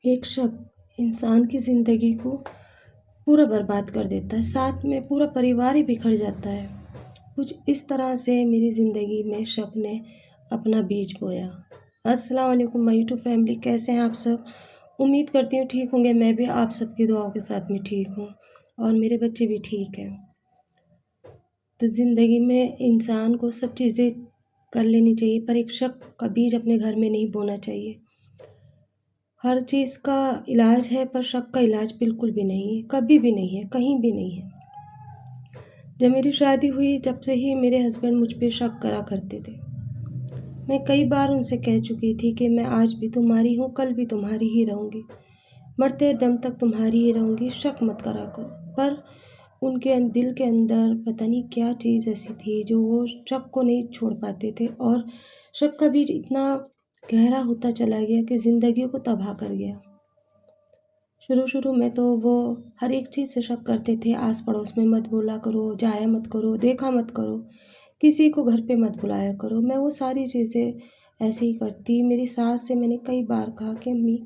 एक शख्स इंसान की ज़िंदगी को पूरा बर्बाद कर देता है, साथ में पूरा परिवार ही बिखर जाता है। कुछ इस तरह से मेरी ज़िंदगी में शक ने अपना बीज बोया। अस्सलाम वालेकुम माय यूट्यूब फैमिली, कैसे हैं आप सब? उम्मीद करती हूँ ठीक होंगे। मैं भी आप सबकी दुआओं के साथ में ठीक हूँ और मेरे बच्चे भी ठीक हैं। तो ज़िंदगी में इंसान को सब चीज़ें कर लेनी चाहिए, पर एक शक का बीज अपने घर में नहीं बोना चाहिए। हर चीज़ का इलाज है, पर शक का इलाज बिल्कुल भी नहीं है, कभी भी नहीं है, कहीं भी नहीं है। जब मेरी शादी हुई, जब से ही मेरे हस्बैंड मुझ पे शक करा करते थे। मैं कई बार उनसे कह चुकी थी कि मैं आज भी तुम्हारी हूँ, कल भी तुम्हारी ही रहूँगी, मरते दम तक तुम्हारी ही रहूँगी, शक मत करा करो। पर उनके दिल के अंदर पता नहीं क्या चीज़ ऐसी थी जो वो शक को नहीं छोड़ पाते थे, और शक का बीज इतना गहरा होता चला गया कि ज़िंदगी को तबाह कर गया। शुरू में तो वो हर एक चीज़ से शक करते थे, आस-पड़ोस में मत बोला करो, जाया मत करो, देखा मत करो, किसी को घर पे मत बुलाया करो। मैं वो सारी चीज़ें ऐसे ही करती। मेरी सास से मैंने कई बार कहा कि अम्मी,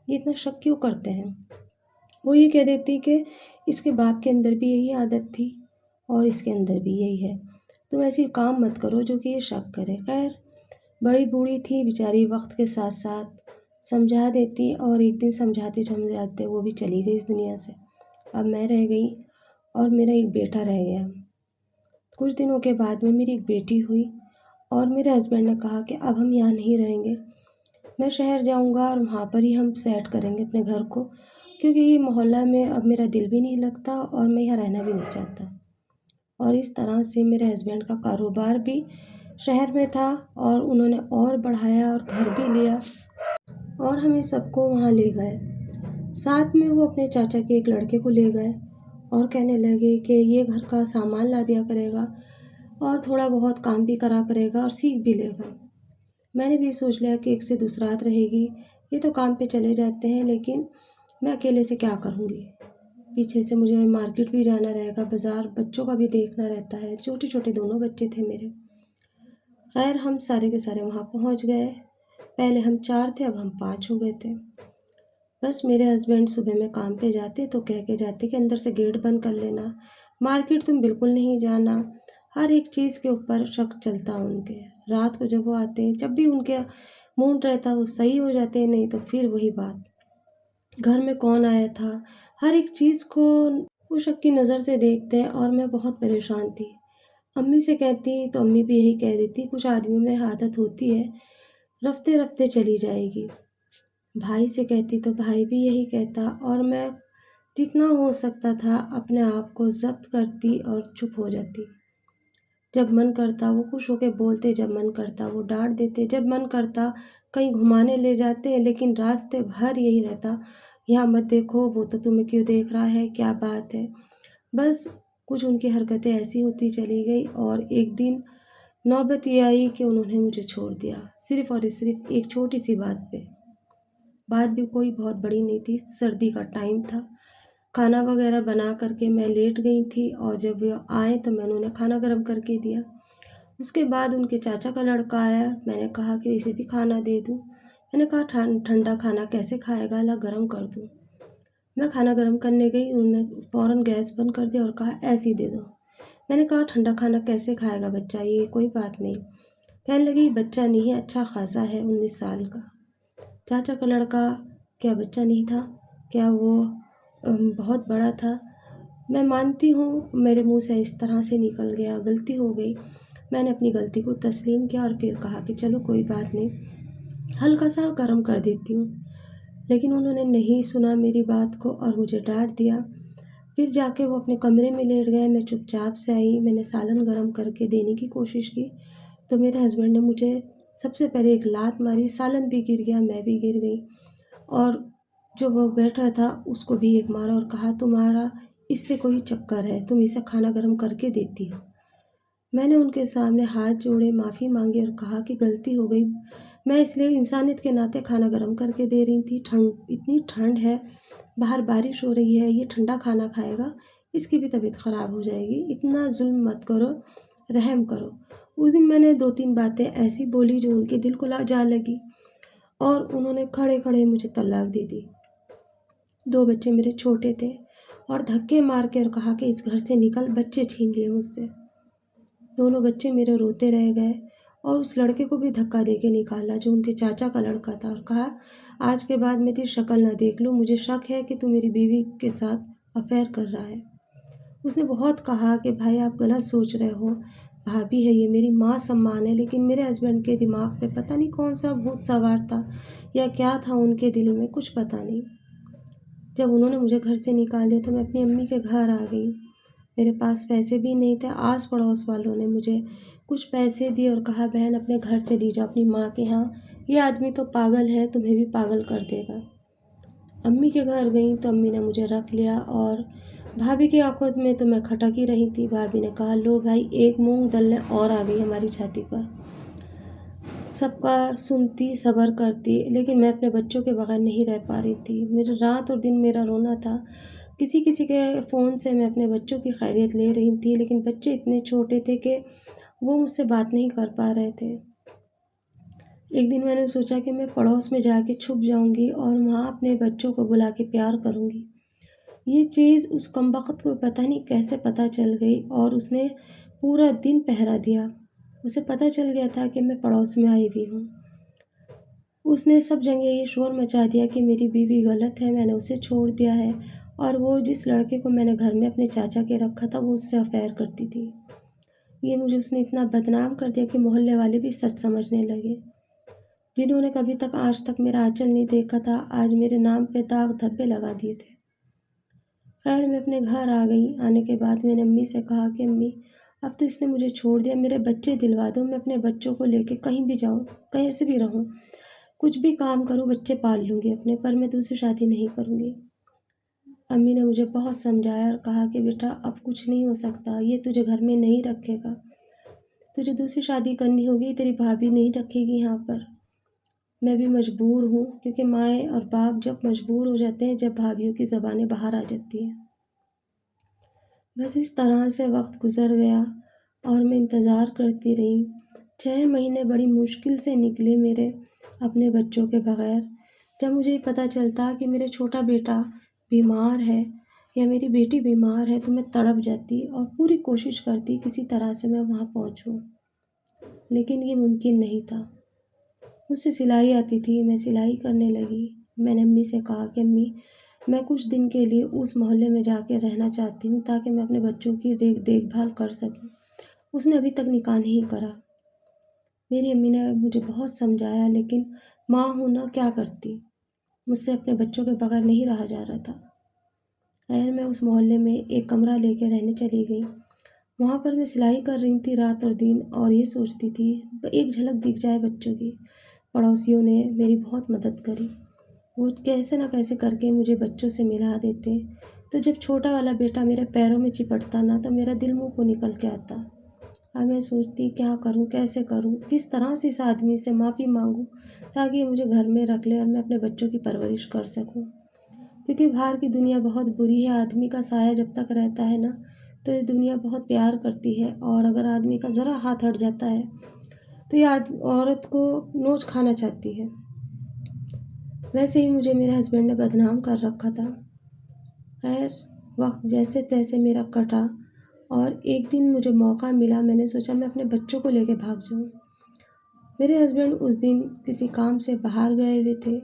ये इतना शक क्यों करते हैं? वो ये कह देती कि इसके बाप के अंदर भी यही आदत थी और इसके अंदर भी यही है। तुम ऐसे काम मत करो जो कि ये शक करे। खैर, बड़ी बूढ़ी थी बेचारी, वक़्त के साथ-साथ समझा देती, और एक दिन समझाते-समझाते वो भी चली गई इस दुनिया से। अब मैं रह गई और मेरा एक बेटा रह गया। कुछ दिनों के बाद में मेरी एक बेटी हुई और मेरे हस्बैंड ने कहा कि अब हम यहाँ नहीं रहेंगे, मैं शहर जाऊँगा और वहाँ पर ही हम सेट करेंगे अपने घर को, क्योंकि ये मोहल्ला में अब मेरा दिल भी नहीं लगता और मैं यहाँ रहना भी नहीं चाहता। और इस तरह से मेरे हस्बैंड का कारोबार भी शहर में था और उन्होंने और बढ़ाया और घर भी लिया और हमें सबको वहाँ ले गए। साथ में वो अपने चाचा के एक लड़के को ले गए और कहने लगे कि ये घर का सामान ला दिया करेगा और थोड़ा बहुत काम भी करा करेगा और सीख भी लेगा। मैंने भी सोच लिया कि एक से दूसरात रहेगी, ये तो काम पे चले जाते हैं, लेकिन मैं अकेले से क्या करूँगी? पीछे से मुझे मार्केट भी जाना रहेगा, बाज़ार, बच्चों का भी देखना रहता है, छोटे-छोटे दोनों बच्चे थे मेरे। खैर, हम सारे के सारे वहाँ पहुँच गए। पहले हम 4 थे, अब हम 5 हो गए थे। बस मेरे हस्बैंड सुबह में काम पे जाते तो कह के जाते कि अंदर से गेट बंद कर लेना, मार्केट तुम बिल्कुल नहीं जाना। हर एक चीज़ के ऊपर शक चलता उनके। रात को जब वो आते, जब भी उनके मूड रहता वो सही हो जाते, नहीं तो फिर वही बात। घर में कौन आया था, हर एक चीज़ को वो शक की नज़र से देखते हैं और मैं बहुत परेशान थी। अम्मी से कहती तो अम्मी भी यही कह देती, कुछ आदमियों में आदत होती है, रफ्ते-रफ्ते चली जाएगी। भाई से कहती तो भाई भी यही कहता, और मैं जितना हो सकता था अपने आप को ज़ब्त करती और चुप हो जाती। जब मन करता वो खुश होके बोलते, जब मन करता वो डाँट देते, जब मन करता कहीं घुमाने ले जाते, लेकिन रास्ते भर यही रहता, यहाँ मत देखो, वो तो तुम्हें क्यों देख रहा है, क्या बात है? बस कुछ उनकी हरकतें ऐसी होती चली गई और एक दिन नौबत ये आई कि उन्होंने मुझे छोड़ दिया, सिर्फ़ और सिर्फ़ एक छोटी-सी बात पे। बात भी कोई बहुत बड़ी नहीं थी, सर्दी का टाइम था। खाना वगैरह बना कर के मैं लेट गई थी और जब वो आए तो मैंने उन्हें खाना गरम करके दिया। उसके बाद उनके चाचा का लड़का आया, मैंने कहा कि इसे भी खाना दे दूँ। मैंने कहा ठंडा खाना कैसे खाएगा, ला गरम कर दूँ। मैं खाना गरम करने गई, उन्होंने फ़ौरन गैस बंद कर दिया और कहा ऐसे ही दे दो। मैंने कहा ठंडा खाना कैसे खाएगा बच्चा, ये कोई बात नहीं। कहने लगी बच्चा नहीं है, अच्छा खासा है, 19 साल का। चाचा का लड़का क्या बच्चा नहीं था? क्या वो बहुत बड़ा था? मैं मानती हूँ मेरे मुँह से इस तरह से निकल गया, गलती हो गई। मैंने अपनी गलती को तस्लीम किया और फिर कहा कि चलो कोई बात नहीं, हल्का-सा गरम कर देती हूँ। लेकिन उन्होंने नहीं सुना मेरी बात को और मुझे डाँट दिया। फिर जाके वो अपने कमरे में लेट गए, मैं चुपचाप से आई, मैंने सालन गरम करके देने की कोशिश की, तो मेरे हस्बैंड ने मुझे सबसे पहले एक लात मारी, सालन भी गिर गया, मैं भी गिर गई, और जो वो बैठा था उसको भी एक मारा और कहा तुम्हारा इससे कोई चक्कर है, तुम इसे खाना गरम करके देती हो। मैंने उनके सामने हाथ जोड़े, माफ़ी माँगी और कहा कि गलती हो गई। मैं इसलिए इंसानियत के नाते खाना गरम करके दे रही थी, इतनी ठंड है, बाहर बारिश हो रही है, ये ठंडा खाना खाएगा, इसकी भी तबीयत ख़राब हो जाएगी, इतना ज़ुल्म मत करो, रहम करो। उस दिन मैंने 2-3 बातें ऐसी बोली जो उनके दिल को जा लगी और उन्होंने खड़े-खड़े मुझे तलाक दे दी। 2 बच्चे मेरे छोटे थे और धक्के मार के और कहा कि इस घर से निकल, बच्चे छीन लिए मुझसे। दोनों बच्चे मेरे रोते रह गए और उस लड़के को भी धक्का दे के निकाला जो उनके चाचा का लड़का था और कहा, आज के बाद मैं तेरी शक्ल ना देख लूँ, मुझे शक है कि तू मेरी बीवी के साथ अफेयर कर रहा है। उसने बहुत कहा कि भाई आप गलत सोच रहे हो, भाभी है ये, मेरी माँ सम्मान है, लेकिन मेरे हस्बैंड के दिमाग में पता नहीं कौन सा भूत सवार था या क्या था उनके दिल में, कुछ पता नहीं। जब उन्होंने मुझे घर से निकाल दिया तो मैं अपनी अम्मी के घर आ गई। मेरे पास पैसे भी नहीं थे, आस पड़ोस वालों ने मुझे कुछ पैसे दिए और कहा बहन अपने घर चली जाओ अपनी माँ के यहाँ, ये आदमी तो पागल है, तुम्हें भी पागल कर देगा। अम्मी के घर गई तो अम्मी ने मुझे रख लिया और भाभी की आंखों में तो मैं खटक ही रही थी। भाभी ने कहा लो भाई, एक मूंग दलने और आ गई हमारी छाती पर। सबका सुनती, सब्र करती, लेकिन मैं अपने बच्चों के बगैर नहीं रह पा रही थी। मेरा रात और दिन मेरा रोना था। किसी किसी के फ़ोन से मैं अपने बच्चों की खैरियत ले रही थी, लेकिन बच्चे इतने छोटे थे कि वो मुझसे बात नहीं कर पा रहे थे। एक दिन मैंने सोचा कि मैं पड़ोस में जाके छुप जाऊंगी और वहाँ अपने बच्चों को बुला के प्यार करूंगी। ये चीज़ उस कमबख्त को पता नहीं कैसे पता चल गई और उसने पूरा दिन पहरा दिया। उसे पता चल गया था कि मैं पड़ोस में आई हुई हूँ। उसने सब जगह ये शोर मचा दिया कि मेरी बीवी गलत है, मैंने उसे छोड़ दिया है और वो जिस लड़के को मैंने घर में अपने चाचा के रखा था वो उससे अफेयर करती थी। ये मुझे उसने इतना बदनाम कर दिया कि मोहल्ले वाले भी सच समझने लगे। जिन्होंने कभी तक आज तक मेरा आंचल नहीं देखा था, आज मेरे नाम पे दाग धब्बे लगा दिए थे। खैर मैं अपने घर आ गई। आने के बाद मैंने अम्मी से कहा कि अम्मी अब तो इसने मुझे छोड़ दिया, मेरे बच्चे दिलवा दो, मैं अपने बच्चों को लेके कहीं भी जाऊँ, कहीं से भी रहूँ, कुछ भी काम करूँ, बच्चे पाल लूँगी अपने, पर मैं दूसरी शादी नहीं करूँगी। अम्मी ने मुझे बहुत समझाया और कहा कि बेटा अब कुछ नहीं हो सकता, ये तुझे घर में नहीं रखेगा, तुझे दूसरी शादी करनी होगी, तेरी भाभी नहीं रखेगी यहाँ पर। मैं भी मजबूर हूँ क्योंकि माएँ और बाप जब मजबूर हो जाते हैं, जब भाभीयों की ज़बानें बाहर आ जाती हैं। बस इस तरह से वक्त गुजर गया और मैं इंतज़ार करती रही। 6 महीने बड़ी मुश्किल से निकले मेरे अपने बच्चों के बगैर। जब मुझे पता चलता कि मेरा छोटा बेटा बीमार है या मेरी बेटी बीमार है तो मैं तड़प जाती और पूरी कोशिश करती किसी तरह से मैं वहाँ पहुँचूँ, लेकिन ये मुमकिन नहीं था। मुझसे सिलाई आती थी, मैं सिलाई करने लगी। मैंने अम्मी से कहा कि अम्मी मैं कुछ दिन के लिए उस मोहल्ले में जाके रहना चाहती हूँ ताकि मैं अपने बच्चों की देखभाल कर सकूँ। उसने अभी तक निकाह नहीं करा। मेरी अम्मी ने मुझे बहुत समझाया, लेकिन माँ हूँ ना, क्या करती। मुझसे अपने बच्चों के बगैर नहीं रहा जा रहा था। खैर मैं उस मोहल्ले में एक कमरा लेके रहने चली गई। वहाँ पर मैं सिलाई कर रही थी रात और दिन और ये सोचती थी एक झलक दिख जाए बच्चों की। पड़ोसियों ने मेरी बहुत मदद करी। वो कैसे ना कैसे करके मुझे बच्चों से मिला देते। तो जब छोटा वाला बेटा मेरे पैरों में चिपटता ना तो मेरा दिल मुँह को निकल के आता। अब मैं सोचती क्या करूँ, कैसे करूँ, किस तरह से इस आदमी से माफ़ी मांगूँ ताकि ये मुझे घर में रख ले और मैं अपने बच्चों की परवरिश कर सकूँ। क्योंकि बाहर की दुनिया बहुत बुरी है। आदमी का साया जब तक रहता है ना तो ये दुनिया बहुत प्यार करती है और अगर आदमी का ज़रा हाथ हट जाता है तो ये औरत को नोच खाना चाहती है। वैसे ही मुझे मेरे हस्बैंड ने बदनाम कर रखा था। खैर वक्त जैसे तैसे मेरा कटा और एक दिन मुझे मौका मिला, मैंने सोचा मैं अपने बच्चों को लेके भाग जाऊँ। मेरे हस्बैंड उस दिन किसी काम से बाहर गए हुए थे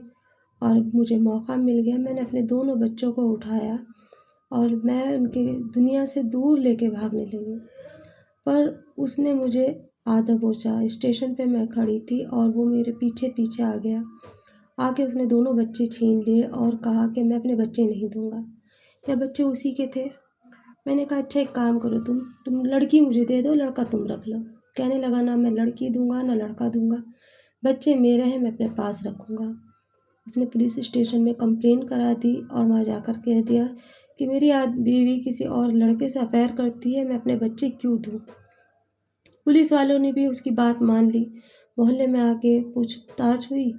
और मुझे मौका मिल गया। मैंने अपने दोनों बच्चों को उठाया और मैं उनके दुनिया से दूर लेके भागने लगी। पर उसने मुझे आधा दबोचा। स्टेशन पे मैं खड़ी थी और वो मेरे पीछे पीछे आ गया। आके उसने दोनों बच्चे छीन लिए और कहा कि मैं अपने बच्चे नहीं दूँगा। या बच्चे उसी के थे। मैंने कहा अच्छा एक काम करो, तुम लड़की मुझे दे दो, लड़का तुम रख लो। कहने लगा ना मैं लड़की दूँगा ना लड़का दूँगा, बच्चे मेरे हैं, मैं अपने पास रखूँगा। उसने पुलिस स्टेशन में कंप्लेन करा दी और वहाँ जाकर कह दिया कि मेरी बीवी किसी और लड़के से अफेयर करती है, मैं अपने बच्चे क्यों दूँ। पुलिस वालों ने भी उसकी बात मान ली। मोहल्ले में आके पूछताछ हुई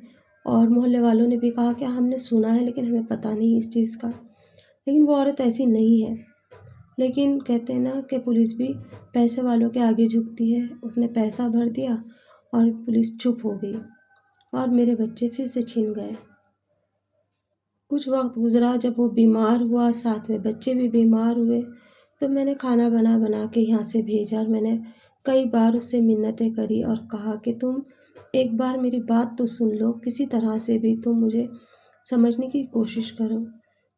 और मोहल्ले वालों ने भी कहा कि हमने सुना है लेकिन हमें पता नहीं इस चीज़ का। लेकिन वो औरत ऐसी नहीं है। लेकिन कहते हैं ना कि पुलिस भी पैसे वालों के आगे झुकती है। उसने पैसा भर दिया और पुलिस चुप हो गई और मेरे बच्चे फिर से छिन गए। कुछ वक़्त गुज़रा जब वो बीमार हुआ, साथ में बच्चे भी बीमार हुए, तो मैंने खाना बना-बना के यहाँ से भेजा और मैंने कई बार उससे मिन्नतें करी और कहा कि तुम एक बार मेरी बात तो सुन लो, किसी तरह से भी तुम मुझे समझने की कोशिश करो।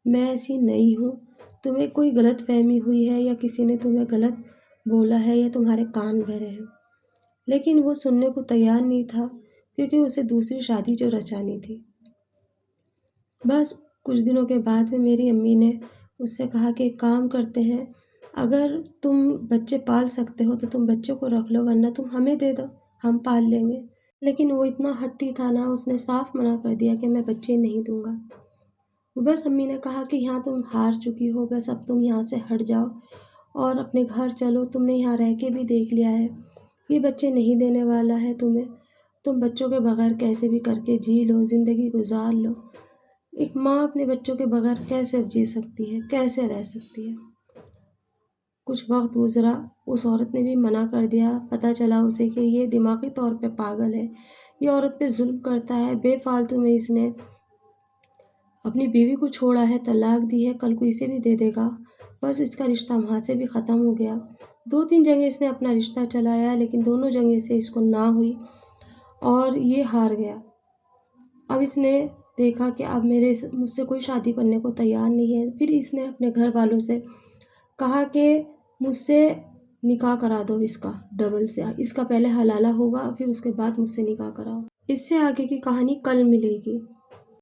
मैं ऐसी नहीं हूँ, तुम्हें कोई गलतफ़हमी हुई है या किसी ने तुम्हें गलत बोला है या तुम्हारे कान बहरे हैं। लेकिन वो सुनने को तैयार नहीं था क्योंकि उसे दूसरी शादी जो रचानी थी। बस कुछ दिनों के बाद में मेरी अम्मी ने उससे कहा कि एक काम करते हैं, अगर तुम बच्चे पाल सकते हो तो तुम बच्चों को रख लो वरना तुम हमें दे दो, हम पाल लेंगे। लेकिन वो इतना हट्टी था ना, उसने साफ मना कर दिया कि मैं बच्चे नहीं दूँगा। बस अम्मी ने कहा कि यहाँ तुम हार चुकी हो, बस अब तुम यहाँ से हट जाओ और अपने घर चलो, तुमने यहाँ रह के भी देख लिया है, ये बच्चे नहीं देने वाला है तुम्हें। तुम बच्चों के बगैर कैसे भी करके जी लो, ज़िंदगी गुज़ार लो। एक माँ अपने बच्चों के बगैर कैसे जी सकती है, कैसे रह सकती है? कुछ वक़्त गुज़रा, उस औरत ने भी मना कर दिया, पता चला उसे कि ये दिमागी तौर पे पागल है, ये औरत पे ज़ुल्म करता है, बेफ़ालतू में इसने अपनी बीवी को छोड़ा है, तलाक दी है, कल को इसे भी दे देगा। बस इसका रिश्ता वहाँ से भी ख़त्म हो गया। 2-3 जगह इसने अपना रिश्ता चलाया लेकिन दोनों जगह से इसको ना हुई और ये हार गया। अब इसने देखा कि अब मुझसे कोई शादी करने को तैयार नहीं है। फिर इसने अपने घर वालों से कहा कि मुझसे निकाह करा दो इसका डबल से। इसका पहले हलाला होगा फिर उसके बाद मुझसे निकाह कराओ। इससे आगे की कहानी कल मिलेगी।